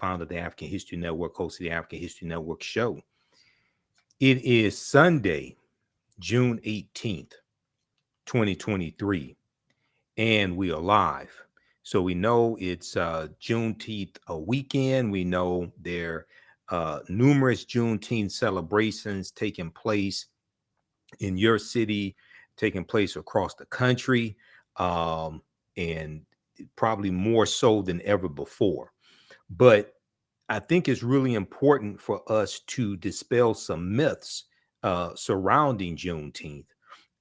founder of the African History Network, host of the African History Network show. It is Sunday, June 18th, 2023, and we are live. So we know it's Juneteenth weekend. We know there are numerous Juneteenth celebrations taking place in your city, taking place across the country, and probably more so than ever before. But I think it's really important for us to dispel some myths surrounding Juneteenth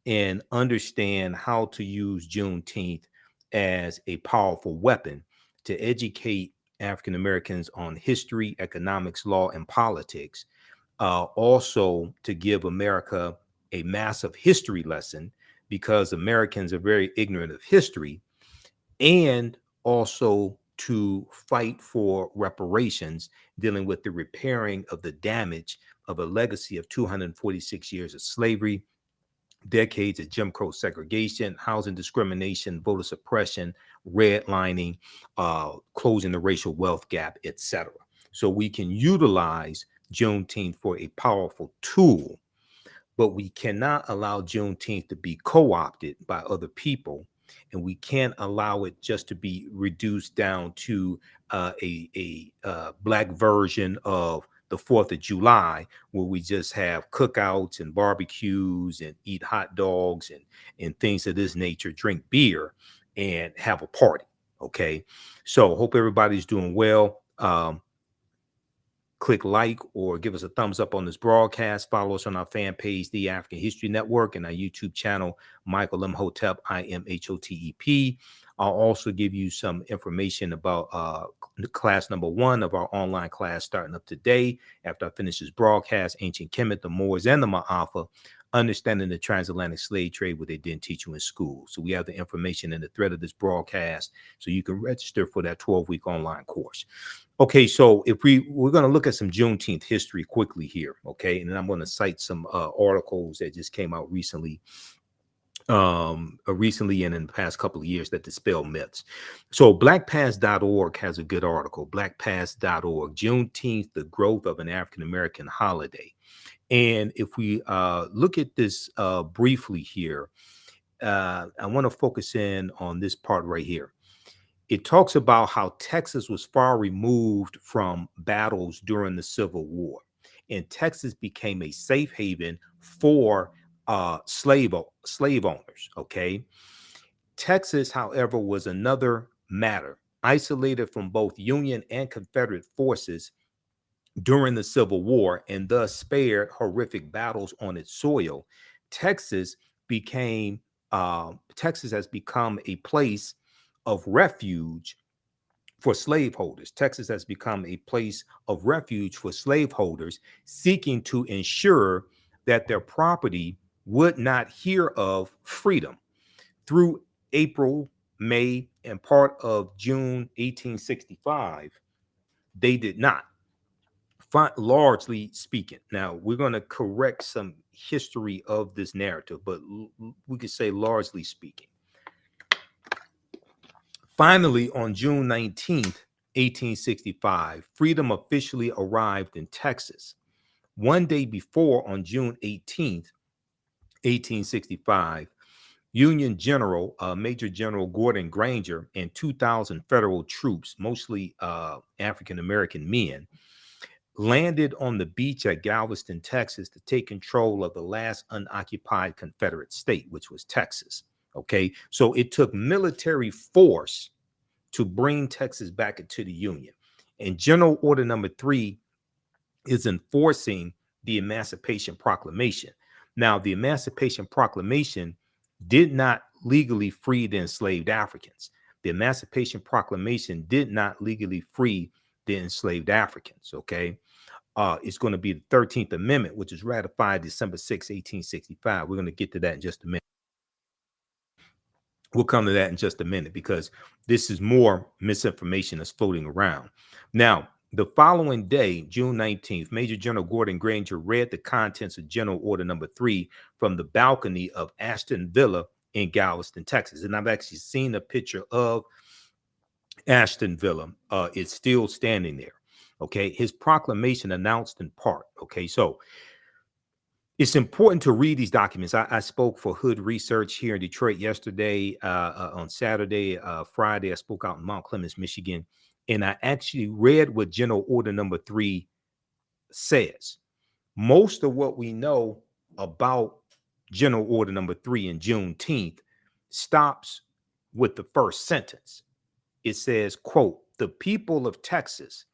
and understand how to use Juneteenth as a powerful weapon to educate African Americans on history, economics, law, and politics. Also, to give America a massive history lesson, because Americans are very ignorant of history, and also to fight for reparations, dealing with the repairing of the damage of a legacy of 246 years of slavery, decades of Jim Crow segregation, housing discrimination, voter suppression, redlining, closing the racial wealth gap, etc. So we can utilize Juneteenth for a powerful tool, but we cannot allow Juneteenth to be co-opted by other people, and we can't allow it just to be reduced down to a Black version of the 4th of July, where we just have cookouts and barbecues and eat hot dogs and things of this nature, drink beer and have a party. Okay. So hope everybody's doing well. Click like or give us a thumbs up on this broadcast. Follow us on our fan page, The African History Network, and our YouTube channel, Michael Imhotep, Imhotep. I'll also give you some information about class number 1 of our online class starting up today. After I finish this broadcast, Ancient Kemet, the Moors, and the Ma'afa, understanding the transatlantic slave trade, what they didn't teach you in school. So we have the information in the thread of this broadcast, so you can register for that 12-week online course. Okay, so if we're going to look at some Juneteenth history quickly here, okay, and then I'm going to cite some articles that just came out recently and in the past couple of years that dispel myths. So blackpast.org has a good article, blackpast.org, Juneteenth, the growth of an African-American holiday. And if we look at this briefly here, I want to focus in on this part right here. It talks about how Texas was far removed from battles during the Civil War, and Texas became a safe haven for slave owners. Okay. Texas, however, was another matter, isolated from both Union and Confederate forces during the Civil War, and thus spared horrific battles on its soil. Texas has become a place of refuge for slaveholders. Texas has become a place of refuge for slaveholders seeking to ensure that their property would not hear of freedom. Through April, May, and part of June 1865, they did not. Largely speaking. Now, we're going to correct some history of this narrative, but we could say largely speaking. Finally, on June 19th, 1865, freedom officially arrived in Texas. One day before, on June 18th, 1865, Union General, Major General Gordon Granger, and 2,000 federal troops, mostly African-American men, landed on the beach at Galveston, Texas, to take control of the last unoccupied Confederate state, which was Texas. Okay, so it took military force to bring Texas back into the Union. And General Order number 3 is enforcing the Emancipation Proclamation. Now, the Emancipation Proclamation did not legally free the enslaved Africans. The Emancipation Proclamation did not legally free the enslaved Africans. Okay. It's going to be the 13th Amendment, which was ratified December 6, 1865. We're going to get to that in just a minute. We'll come to that in just a minute, because this is more misinformation that's floating around. Now, the following day, June 19th, Major General Gordon Granger read the contents of General Order number 3 from the balcony of Ashton Villa in Galveston, Texas. And I've actually seen a picture of Ashton Villa. It's still standing there. Okay, his proclamation announced in part. Okay, so it's important to read these documents. I spoke for Hood Research here in Detroit yesterday, on Saturday, Friday. I spoke out in Mount Clemens, Michigan, and I actually read what General Order number 3 says. Most of what we know about General Order number 3 and Juneteenth stops with the first sentence. It says, quote, "The people of Texas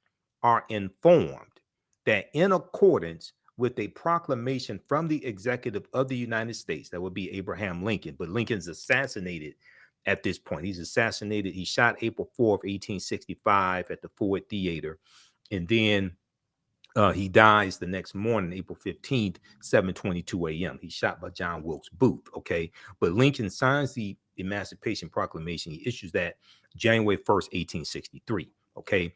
are informed that in accordance with a proclamation from the executive of the United States," that would be Abraham Lincoln, but Lincoln's assassinated at this point. He's assassinated. He's shot April 4th, 1865 at the Ford Theater. And then he dies the next morning, April 15th, 7:22 a.m. He's shot by John Wilkes Booth. Okay. But Lincoln signs the Emancipation Proclamation. He issues that January 1st, 1863. Okay.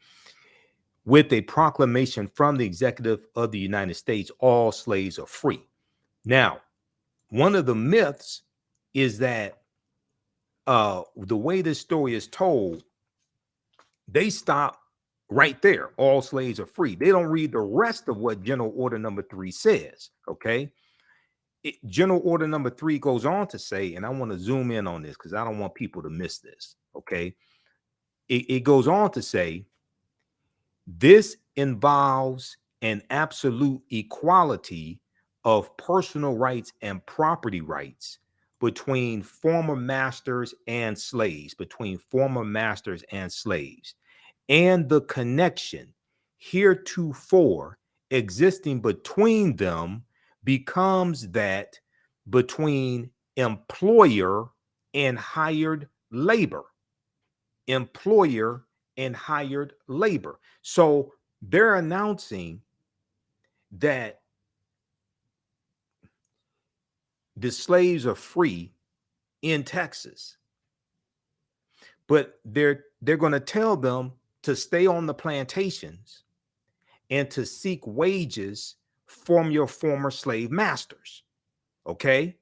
With a proclamation from the executive of the United States, all slaves are free. Now, one of the myths is that the way this story is told, they stop right there. All slaves are free. They don't read the rest of what General Order number 3 says. Okay. General Order number 3 goes on to say, and I want to zoom in on this because I don't want people to miss this. Okay. It goes on to say, this involves an absolute equality of personal rights and property rights between former masters and slaves, and the connection heretofore existing between them becomes that between employer and hired labor. So they're announcing that the slaves are free in Texas, but they're going to tell them to stay on the plantations and to seek wages from your former slave masters. Okay.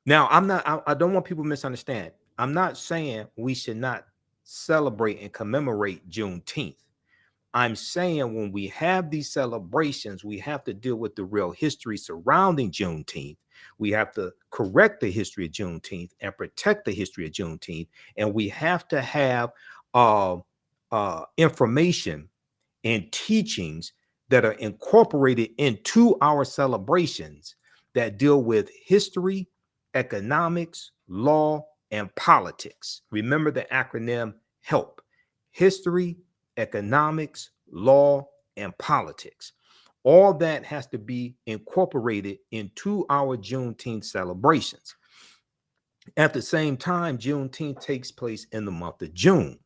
Now, I don't want people to misunderstand. I'm not saying we should not celebrate and commemorate Juneteenth. I'm saying when we have these celebrations, we have to deal with the real history surrounding Juneteenth. We have to correct the history of Juneteenth and protect the history of Juneteenth. And we have to have information and teachings that are incorporated into our celebrations that deal with history, economics, law, and politics. Remember the acronym HELP: history, economics, law, and politics. All that has to be incorporated into our Juneteenth celebrations. At the same time, Juneteenth takes place in the month of June.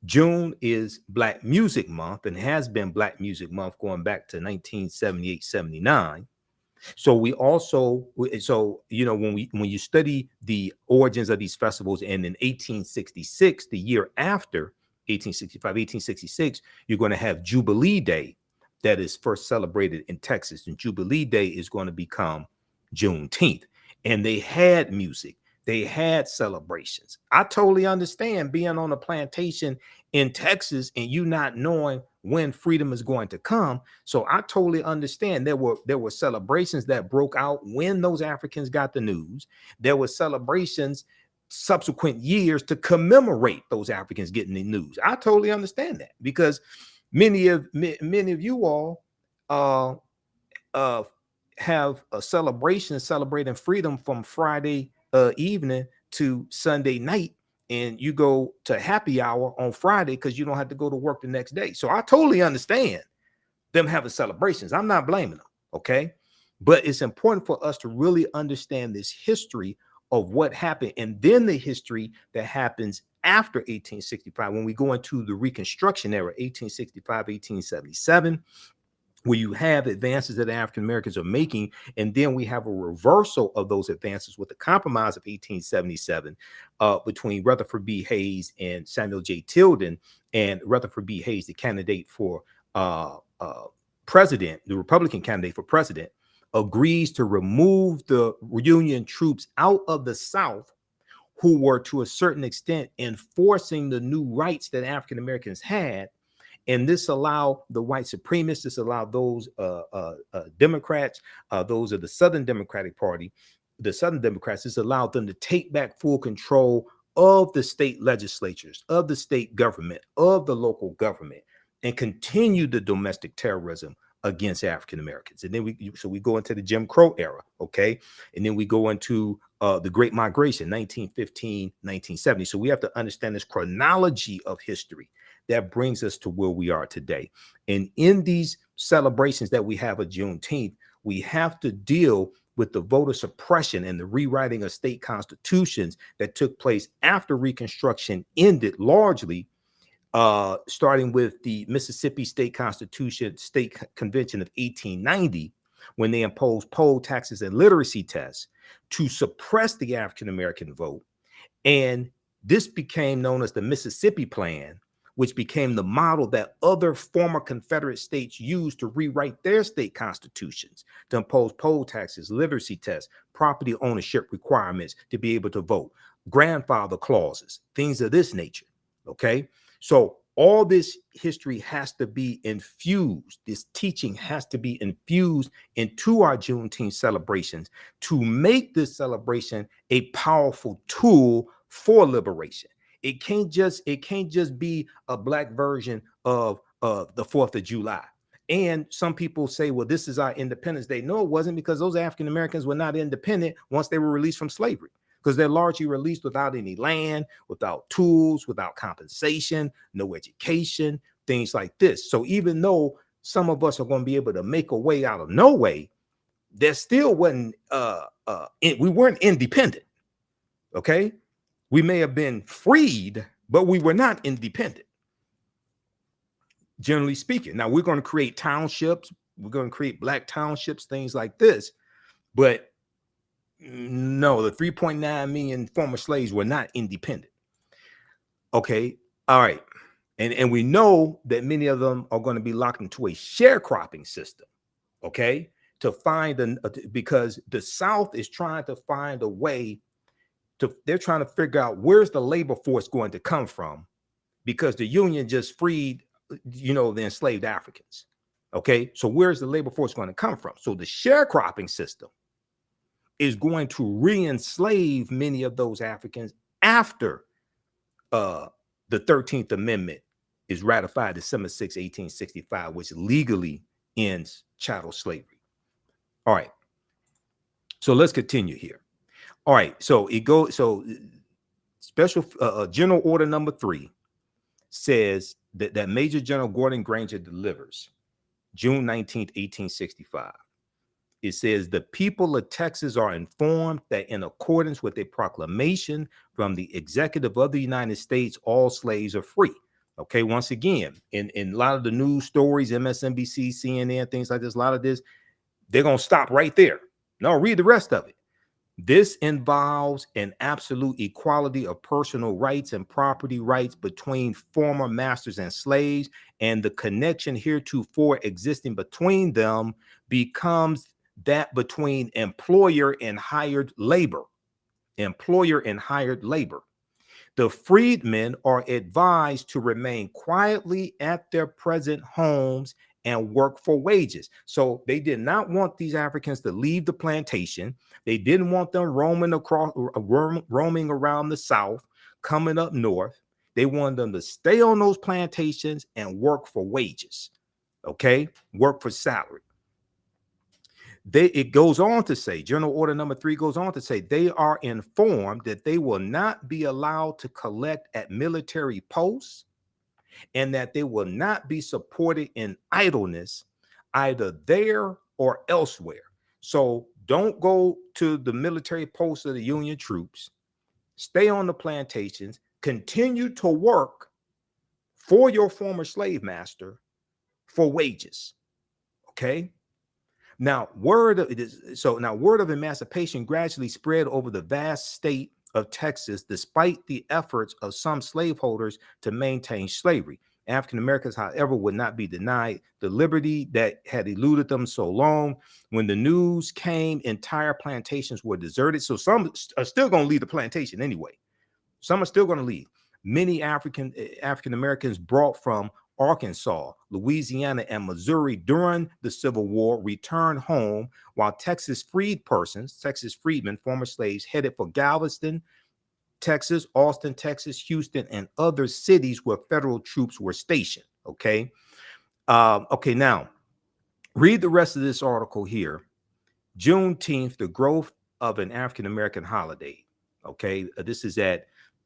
June is Black Music Month and has been Black Music Month going back to 1978-79. So we also, when you study the origins of these festivals, and in 1866, the year after 1865, 1866, you're going to have Jubilee Day that is first celebrated in Texas. And Jubilee Day is going to become Juneteenth. And they had music. They had celebrations. I totally understand being on a plantation in Texas and you not knowing when freedom is going to come. So I totally understand there were celebrations that broke out when those Africans got the news. There were celebrations subsequent years to commemorate those Africans getting the news. I totally understand that because many of you all have a celebration celebrating freedom from Friday evening to Sunday night, and you go to happy hour on Friday because you don't have to go to work the next day. So I totally understand them having celebrations. I'm not blaming them. Okay. But it's important for us to really understand this history of what happened, and then the history that happens after 1865 when we go into the Reconstruction era, 1865, 1877. Where you have advances that African Americans are making, and then we have a reversal of those advances with the Compromise of 1877 between Rutherford B. Hayes and Samuel J. Tilden. And Rutherford B. Hayes, the candidate for president, the Republican candidate for president, agrees to remove the Union troops out of the South, who were to a certain extent enforcing the new rights that African Americans had, And this allowed the white supremacists, this allowed those Democrats, those of the Southern Democratic Party, the Southern Democrats, this allowed them to take back full control of the state legislatures, of the state government, of the local government, and continue the domestic terrorism against African Americans. And then we go into the Jim Crow era, okay? And then we go into the Great Migration, 1915, 1970. So we have to understand this chronology of history that brings us to where we are today. And in these celebrations that we have of Juneteenth, we have to deal with the voter suppression and the rewriting of state constitutions that took place after Reconstruction ended largely, starting with the Mississippi State Constitution, State Convention of 1890, when they imposed poll taxes and literacy tests to suppress the African-American vote. And this became known as the Mississippi Plan, which became the model that other former Confederate states used to rewrite their state constitutions, to impose poll taxes, literacy tests, property ownership requirements to be able to vote, grandfather clauses, things of this nature, okay? So all this history has to be infused. This teaching has to be infused into our Juneteenth celebrations to make this celebration a powerful tool for liberation. It can't just be a Black version of the 4th of July. And some people say, well, this is our Independence Day. No, it wasn't, because those African Americans were not independent once they were released from slavery, because they're largely released without any land, without tools, without compensation, no education, things like this. So even though some of us are going to be able to make a way out of no way, there still wasn't, we weren't independent, okay? We may have been freed, but we were not independent, generally speaking. Now, we're going to create townships. We're going to create Black townships, things like this. But no, the 3.9 million former slaves were not independent. Okay. All right. And we know that many of them are going to be locked into a sharecropping system. Okay. To find because the South is trying to find a way they're trying to figure out where's the labor force going to come from, because the Union just freed, the enslaved Africans. Okay, so where's the labor force going to come from? So the sharecropping system is going to re-enslave many of those Africans after the 13th Amendment is ratified December 6, 1865, which legally ends chattel slavery. All right, so let's continue here. All right, so special General Order number 3 says that Major General Gordon Granger delivers June 19th, 1865. It says the people of Texas are informed that in accordance with a proclamation from the executive of the United States, all slaves are free. Okay, once again, in a lot of the news stories, MSNBC, CNN, things like this, a lot of this, they're going to stop right there. No, read the rest of it. This involves an absolute equality of personal rights and property rights between former masters and slaves, and the connection heretofore existing between them becomes that between employer and hired labor. Employer and hired labor. The freedmen are advised to remain quietly at their present homes and work for wages. So they did not want these Africans to leave the plantation. They didn't want them roaming around the South, coming up north. They wanted them to stay on those plantations and work for wages. Okay, work for salary. It goes on to say, General Order number 3 goes on to say, they are informed that they will not be allowed to collect at military posts, and that they will not be supported in idleness either there or elsewhere. So don't go to the military posts of the Union troops. Stay on the plantations. Continue to work for your former slave master for wages. Okay. Now, word of emancipation gradually spread over the vast state of Texas, despite the efforts of some slaveholders to maintain slavery. African Americans, however, would not be denied the liberty that had eluded them so long. When the news came, entire plantations were deserted. So some are still going to leave the plantation anyway. Some are still going to leave. Many African Americans brought from Arkansas, Louisiana, and Missouri during the Civil War returned home, while Texas freedmen, former slaves, headed for Galveston, Texas, Austin, Texas, Houston, and other cities where federal troops were stationed. Okay. Okay, now read the rest of this article here. Juneteenth, the growth of an African-American holiday. Okay, this is at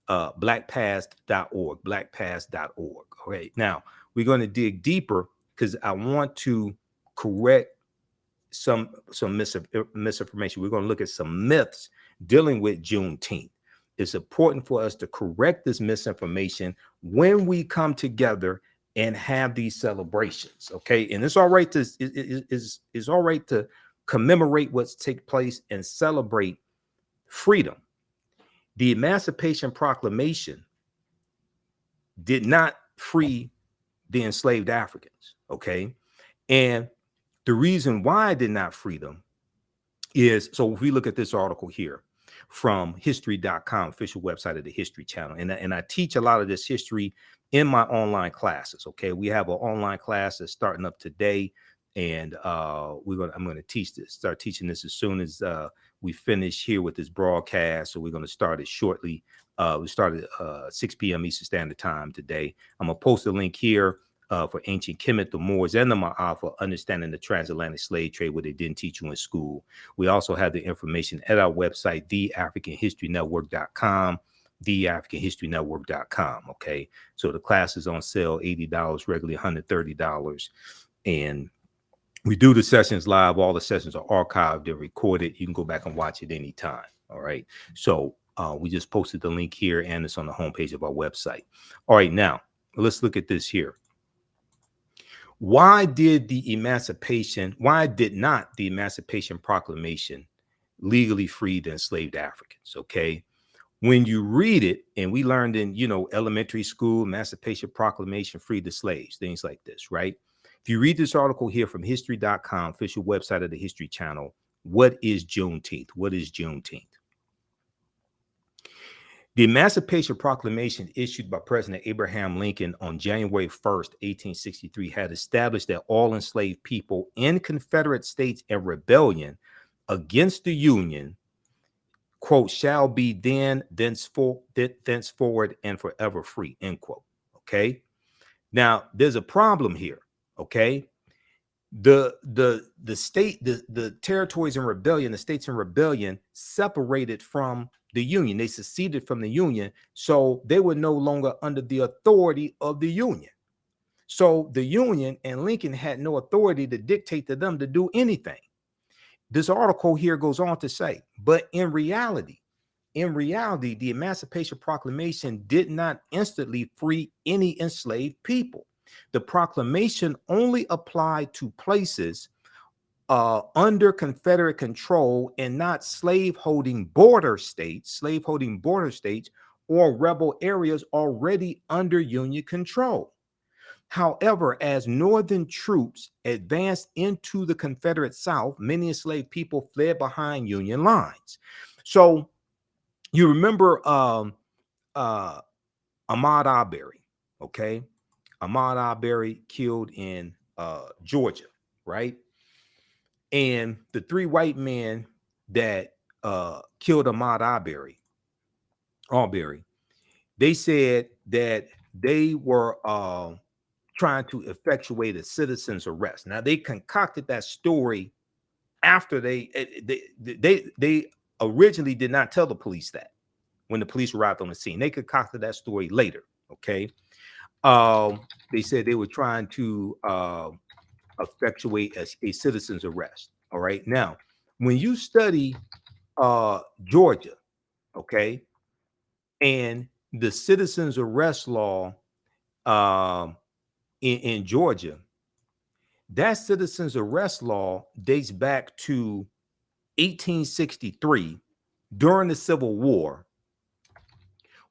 blackpast.org, blackpast.org. Okay, now we're going to dig deeper because I want to correct some misinformation. We're going to look at some myths dealing with Juneteenth. It's important for us to correct this misinformation when we come together and have these celebrations. Okay, and it's all right to it's all right to commemorate what's take place and celebrate freedom. The Emancipation Proclamation did not free the enslaved Africans. Okay, and the reason why I did not free them is, so if we look at this article here from history.com, official website of the History Channel, and I teach a lot of this history in my online classes. Okay, we have an online class that's starting up today, and I'm going to start teaching this as soon as we finish here with this broadcast. So we're going to start it shortly. We started 6 p.m. Eastern Standard Time today. I'm going to post a link here for ancient Kemet, the Moors, and the Ma'af for understanding the transatlantic slave trade, what they didn't teach you in school. We also have the information at our website, TheAHNShow.com, TheAHNShow.com. Okay, so the class is on sale, $80, regularly $130, and we do the sessions live. All the sessions are archived and recorded. You can go back and watch it anytime. All right, so we just posted the link here, and it's on the homepage of our website. All right, now let's look at this here. Why did not the Emancipation Proclamation legally free the enslaved Africans? Okay, when you read it, and we learned in elementary school, Emancipation Proclamation freed the slaves, things like this, right? If you read this article here from history.com, official website of the History Channel, what is Juneteenth? What is Juneteenth? The Emancipation Proclamation issued by President Abraham Lincoln on January 1st, 1863, had established that all enslaved people in Confederate states in rebellion against the Union, quote, shall be thenceforward and forever free, end quote. Okay. Now there's a problem here. Okay. The territories in rebellion, the states in rebellion separated from the Union. They seceded from the Union, so they were no longer under the authority of the Union. So the Union and Lincoln had no authority to dictate to them to do anything. This article here goes on to say, but in reality, the Emancipation Proclamation did not instantly free any enslaved people. The proclamation only applied to places under Confederate control and not slaveholding border states or rebel areas already under Union control. However, as Northern troops advanced into the Confederate South, many enslaved people fled behind Union lines. So you remember Ahmad Abri, okay? Ahmad Abri killed in Georgia, right? And the three white men that killed Ahmad Arbery, they said that they were trying to effectuate a citizen's arrest. Now they concocted that story after they originally did not tell the police that when the police arrived on the scene. They concocted that story later. Okay, they said they were trying to effectuate a citizen's arrest. All right. Now, when you study Georgia, okay, and the citizen's arrest law in Georgia, that citizen's arrest law dates back to 1863 during the Civil War,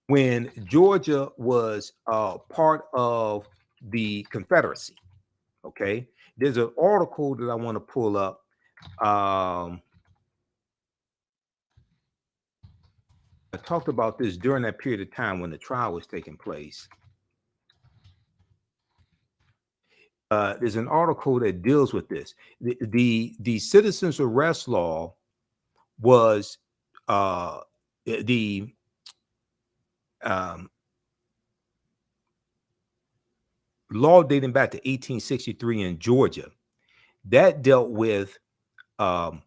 when Georgia was part of the Confederacy. Okay, there's an article that I want to pull up. I talked about this during that period of time when the trial was taking place. there's an article that deals with this. The citizens arrest law was the um, law dating back to 1863 in Georgia that dealt with um,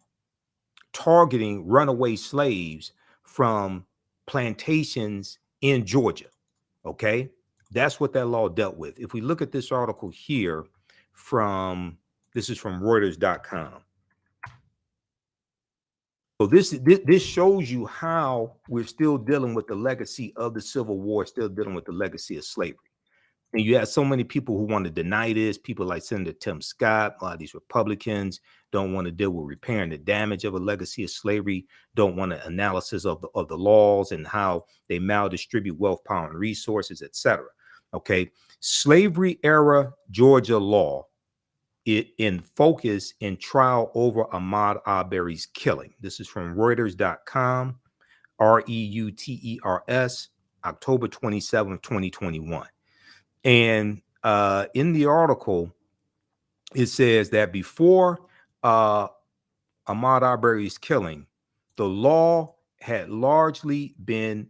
targeting runaway slaves from plantations in Georgia. Okay, that's what that law dealt with. If we look at this article here this is from Reuters.com. So this shows you how we're still dealing with the legacy of the Civil War, still dealing with the legacy of slavery. And you have so many people who want to deny this. People like Senator Tim Scott, a lot of these Republicans don't want to deal with repairing the damage of a legacy of slavery, don't want an analysis of the laws and how they maldistribute wealth, power, and resources, etc. Okay. Slavery era Georgia law, it in focus in trial over Ahmad Arbery's killing. This is from Reuters.com, Reuters, October 27, 2021. And in the article, it says that before Ahmad Arbery's killing, the law had largely been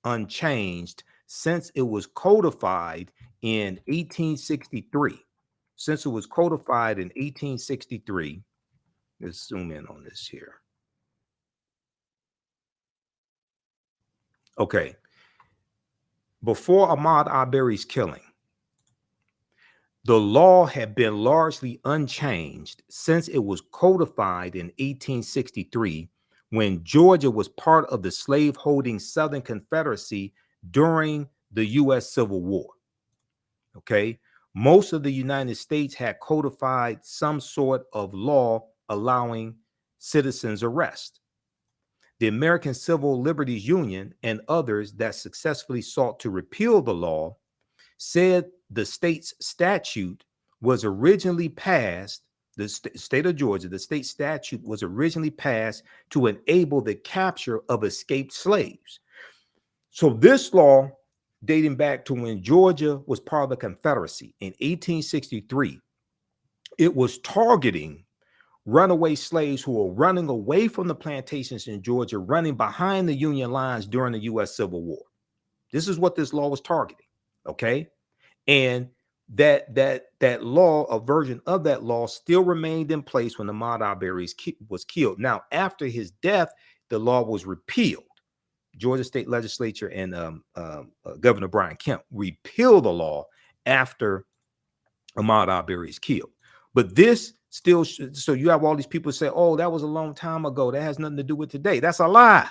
unchanged since it was codified in 1863. Since it was codified in 1863, let's zoom in on this here. Okay. Before Ahmad Arbery's killing, the law had been largely unchanged since it was codified in 1863 when Georgia was part of the slave-holding Southern Confederacy during the U.S. Civil War. Okay, most of the United States had codified some sort of law allowing citizens arrest. The American Civil Liberties Union and others that successfully sought to repeal the law said the state's statute was originally passed, the state of Georgia, the state statute was originally passed to enable the capture of escaped slaves. So this law, dating back to when Georgia was part of the Confederacy in 1863, it was targeting runaway slaves who were running away from the plantations in Georgia, running behind the Union lines during the U.S. Civil War. This is what this law was targeting. Okay. And that law, a version of that law, still remained in place when Ahmaud Arbery was killed. Now, after his death, the law was repealed. Georgia State Legislature and Governor Brian Kemp repealed the law after Ahmaud Arbery is killed. But this still, so you have all these people say, "Oh, that was a long time ago. That has nothing to do with today." That's a lie.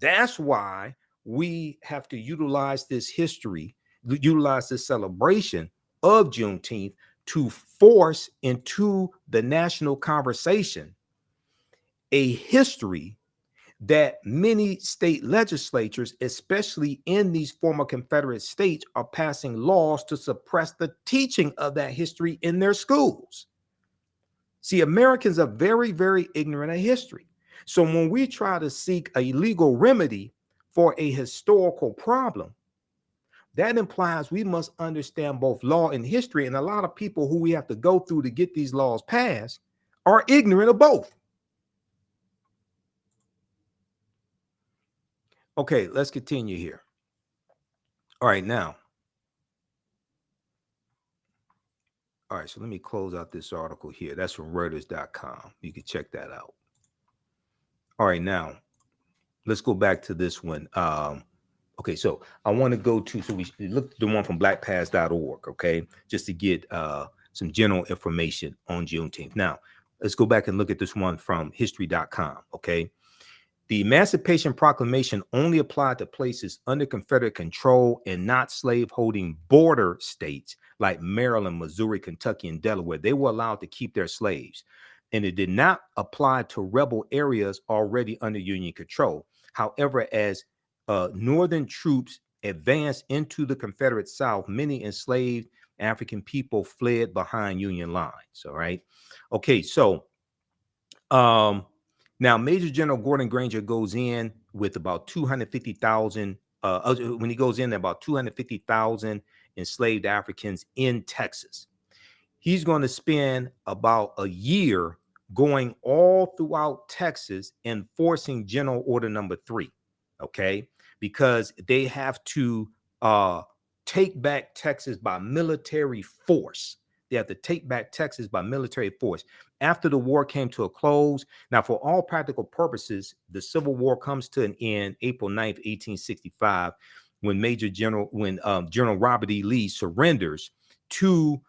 That's why we have to utilize this history, utilize this celebration of Juneteenth to force into the national conversation a history that many state legislatures, especially in these former Confederate states, are passing laws to suppress the teaching of that history in their schools. See, Americans are very, very ignorant of history. So when we try to seek a legal remedy for a historical problem, that implies we must understand both law and history. And a lot of people who we have to go through to get these laws passed are ignorant of both. Okay, let's continue here. All right, now. All right, so let me close out this article here. That's from Reuters.com. You can check that out. All right, now let's go back to this one. Okay, so I want to go to, so we looked at the one from blackpast.org, okay, just to get some general information on Juneteenth. Now, let's go back and look at this one from history.com, okay. The Emancipation Proclamation only applied to places under Confederate control and not slave-holding border states like Maryland, Missouri, Kentucky, and Delaware. They were allowed to keep their slaves. And it did not apply to rebel areas already under Union control. However, as Northern troops advanced into the Confederate South, many enslaved African people fled behind Union lines. All right. Okay, so now Major General Gordon Granger goes in with about 250,000. When he goes in, about 250,000 enslaved Africans in Texas. He's going to spend about a year going all throughout Texas enforcing General Order number 3, okay? Because they have to take back Texas by military force. They have to take back Texas by military force. After the war came to a close, now for all practical purposes, the Civil War comes to an end April 9th, 1865, when General Robert E. Lee surrenders to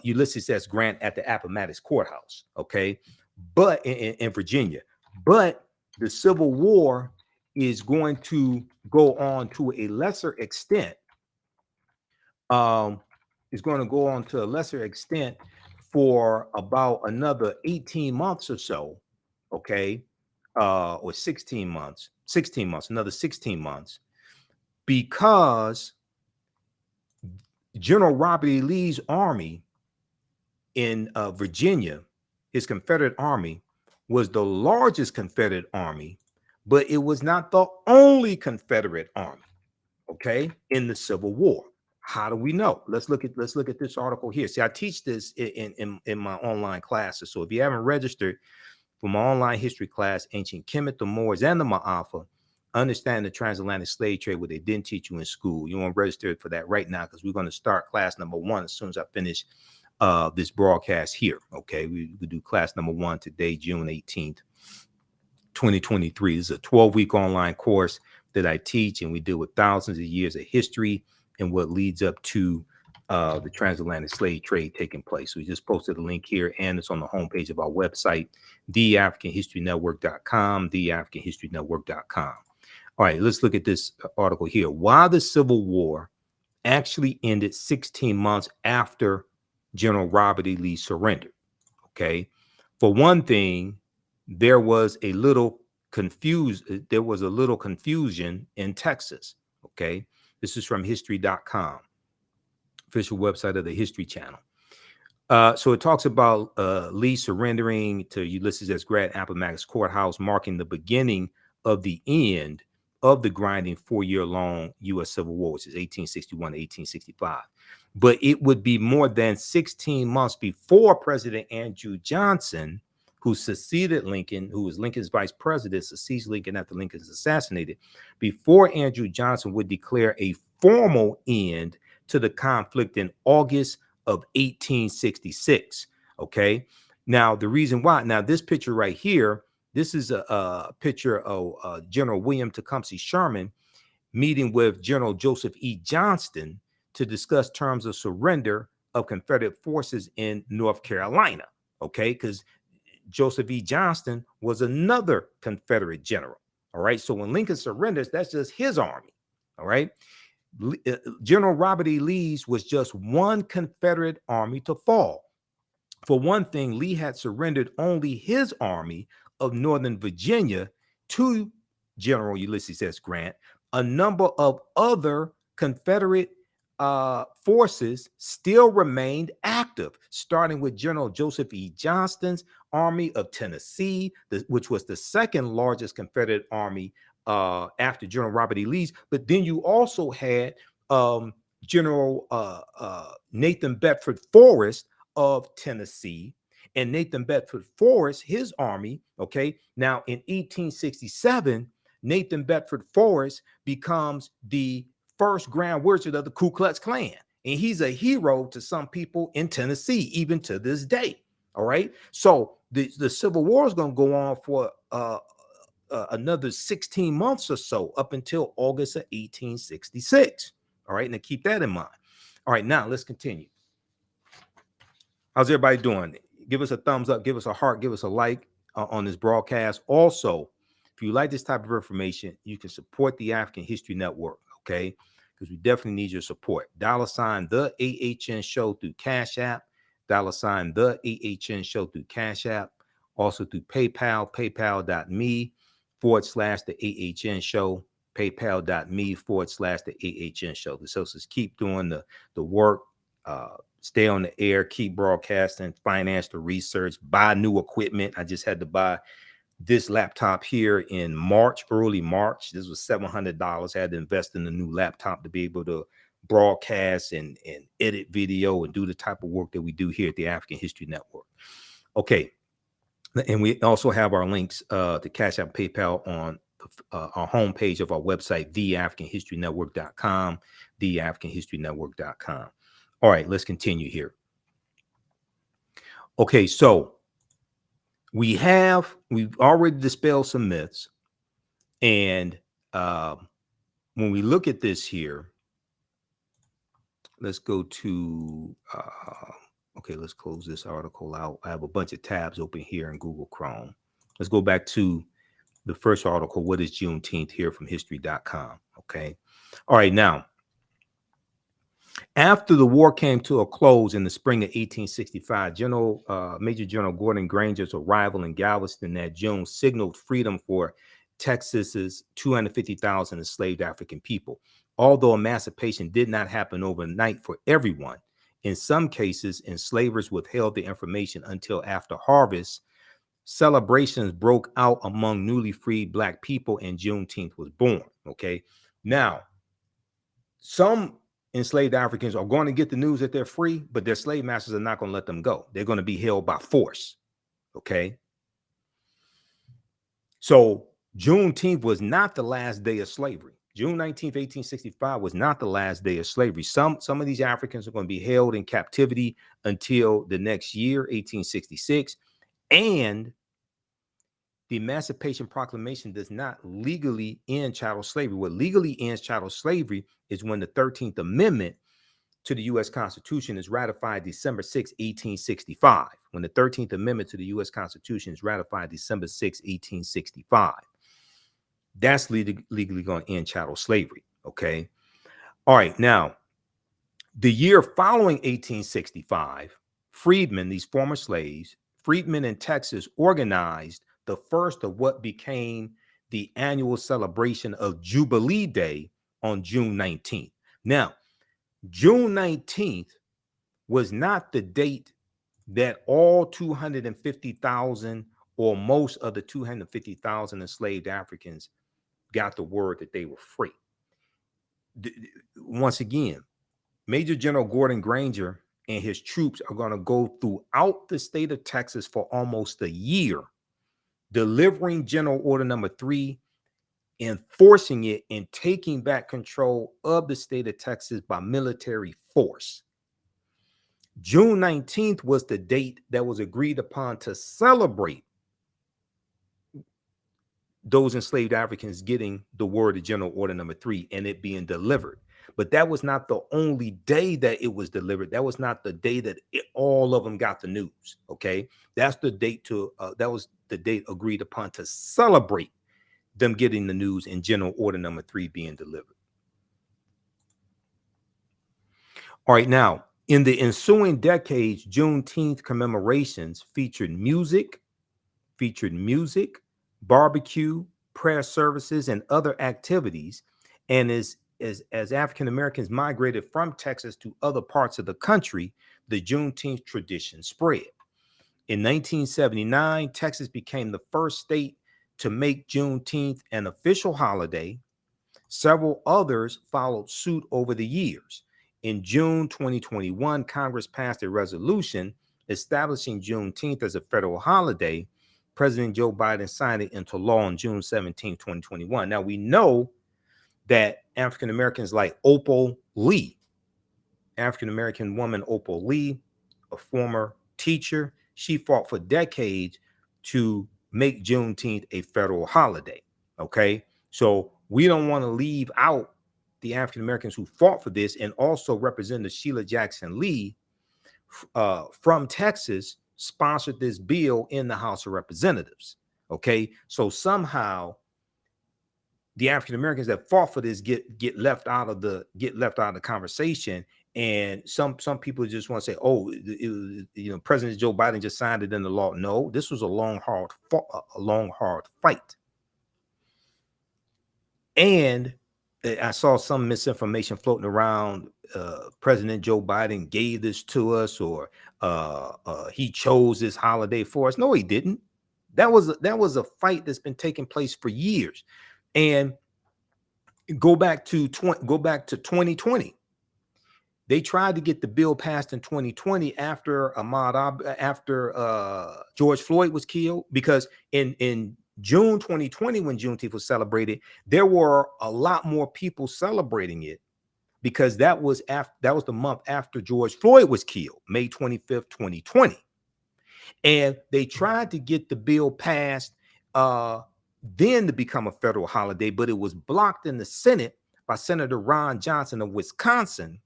Ulysses S. Grant at the Appomattox Courthouse, okay? But in Virginia. But the Civil War is going to go on to a lesser extent. Is going to go on to a lesser extent for about another 18 months or so, okay? Or 16 months, another 16 months, because General Robert E. Lee's army in Virginia, his Confederate army, was the largest Confederate army, but it was not the only Confederate army, okay, in the Civil War. How do we know? Let's look at this article here. See, I teach this in my online classes. So if you haven't registered for my online history class, Ancient Kemet, the Moors, and the Ma'afa, understand the transatlantic slave trade, what they didn't teach you in school. You want to register for that right now, because we're going to start class number 1 as soon as I finish this broadcast here. Okay, we do class number 1 today, June 18th, 2023. This is a 12-week online course that I teach, and we deal with thousands of years of history and what leads up to the transatlantic slave trade taking place. So we just posted a link here, and it's on the homepage of our website, TheAHNShow.com, TheAHNShow.com. All right, let's look at this article here. Why the Civil War actually ended 16 months after General Robert E. Lee surrendered. Okay, for one thing, there was a little confusion in Texas. Okay, this is from history.com, official website of the History Channel. So it talks about Lee surrendering to Ulysses S. Grant Appomattox Courthouse, marking the beginning of the end of the grinding 4-year-long U.S. Civil War, which is 1861 to 1865. But it would be more than 16 months before President Andrew Johnson, who succeeded Lincoln, who was Lincoln's vice president, succeeds Lincoln after Lincoln is assassinated, before Andrew Johnson would declare a formal end to the conflict in August of 1866. Okay. Now, the reason why, now this picture right here, this is a picture of General William Tecumseh Sherman meeting with General Joseph E. Johnston to discuss terms of surrender of Confederate forces in North Carolina. Okay. Because Joseph E. Johnston was another Confederate general. All right. So when Lincoln surrenders, that's just his army. All right. General Robert E. Lee's was just one Confederate army to fall. For one thing, Lee had surrendered only his army of Northern Virginia to General Ulysses S. Grant. A number of other Confederate forces still remained active, starting with General Joseph E. Johnston's Army of Tennessee, which was the second largest Confederate army after General Robert E. Lee's. But then you also had General Nathan Bedford Forrest of Tennessee, and Nathan Bedford Forrest, his army. Okay, now in 1867, Nathan Bedford Forrest becomes the first Grand Wizard of the Ku Klux Klan, and he's a hero to some people in Tennessee, even to this day. All right, so the Civil War is going to go on for another 16 months or so, up until August of 1866. All right, now keep that in mind. All right, now let's continue. How's everybody doing? Give us a thumbs up, give us a heart, give us a like on this broadcast. Also, if you like this type of information, you can support the African History Network, okay? Because we definitely need your support. $ the AHN Show through Cash App, $ the AHN Show through Cash App, also through PayPal, paypal.me/the AHN Show, paypal.me/the AHN Show. This helps us keep doing the work, stay on the air, keep broadcasting, finance the research, buy new equipment. I just had to buy this laptop here in March, early March. This was $700. I had to invest in a new laptop to be able to broadcast and edit video and do the type of work that we do here at the African History Network. Okay. And we also have our links to Cash App, PayPal on our homepage of our website, TheAHNHistoryNetwork.com, TheAHNHistoryNetwork.com. All right, let's continue here. Okay, so we've already dispelled some myths. And when we look at this here, let's go to, okay, let's close this article out. I have a bunch of tabs open here in Google Chrome. Let's go back to the first article, What is Juneteenth, here from history.com. Okay. All right. Now, after the war came to a close in the spring of 1865, Major General Gordon Granger's arrival in Galveston that June signaled freedom for Texas's 250,000 enslaved African people. Although emancipation did not happen overnight for everyone, in some cases, enslavers withheld the information until after harvest. Celebrations broke out among newly freed Black people, and Juneteenth was born. Okay. Now, some enslaved Africans are going to get the news that they're free, but their slave masters are not going to let them go. They're going to be held by force. Okay. So Juneteenth was not the last day of slavery. June 19th, 1865 was not the last day of slavery. Some of these Africans are going to be held in captivity until the next year, 1866. And the Emancipation Proclamation does not legally end chattel slavery. What legally ends chattel slavery is when the 13th Amendment to the U.S. Constitution is ratified December 6, 1865. When the 13th Amendment to the U.S. Constitution is ratified December 6, 1865. That's legally going to end chattel slavery. Okay. All right. Now, the year following 1865, freedmen, these former slaves, freedmen in Texas, organized the first of what became the annual celebration of Jubilee Day on June 19th. Now, June 19th was not the date that all 250,000 or most of the 250,000 enslaved Africans got the word that they were free. Once again, Major General Gordon Granger and his troops are going to go throughout the state of Texas for almost a year, delivering General Order number 3, enforcing it, and taking back control of the state of Texas by military force. June 19th was the date that was agreed upon to celebrate those enslaved Africans getting the word of General Order number 3 and it being delivered. But that was not the only day that it was delivered. That was not the day that all of them got the news. Okay, that's the date that was the date agreed upon to celebrate them getting the news and General Order number 3 being delivered. All right, now in the ensuing decades, Juneteenth commemorations featured music, barbecue, prayer services, and other activities. And as African Americans migrated from Texas to other parts of the country, the Juneteenth tradition spread. In 1979, Texas became the first state to make Juneteenth an official holiday. Several others followed suit over the years. In June 2021, Congress passed a resolution establishing Juneteenth as a federal holiday. President Joe Biden signed it into law on June 17, 2021. Now, we know that African Americans like Opal Lee, African-American woman Opal Lee, a former teacher, she fought for decades to make Juneteenth a federal holiday. Okay, so we don't want to leave out the African Americans who fought for this, and also Representative Sheila Jackson Lee from Texas sponsored this bill in the House of Representatives. Okay, so somehow the African Americans that fought for this get left out of the conversation, and some people just want to say, oh, President Joe Biden just signed it into law. No, this was a long hard fight. And I saw some misinformation floating around. President Joe Biden gave this to us, or he chose this holiday for us. No, he didn't. That was a fight that's been taking place for years. And go back to 2020. They tried to get the bill passed in 2020 after George Floyd was killed, because in June 2020, when Juneteenth was celebrated, there were a lot more people celebrating it, because that was the month after George Floyd was killed, May 25th, 2020. And they tried to get the bill passed then to become a federal holiday, but it was blocked in the Senate by Senator Ron Johnson of Wisconsin,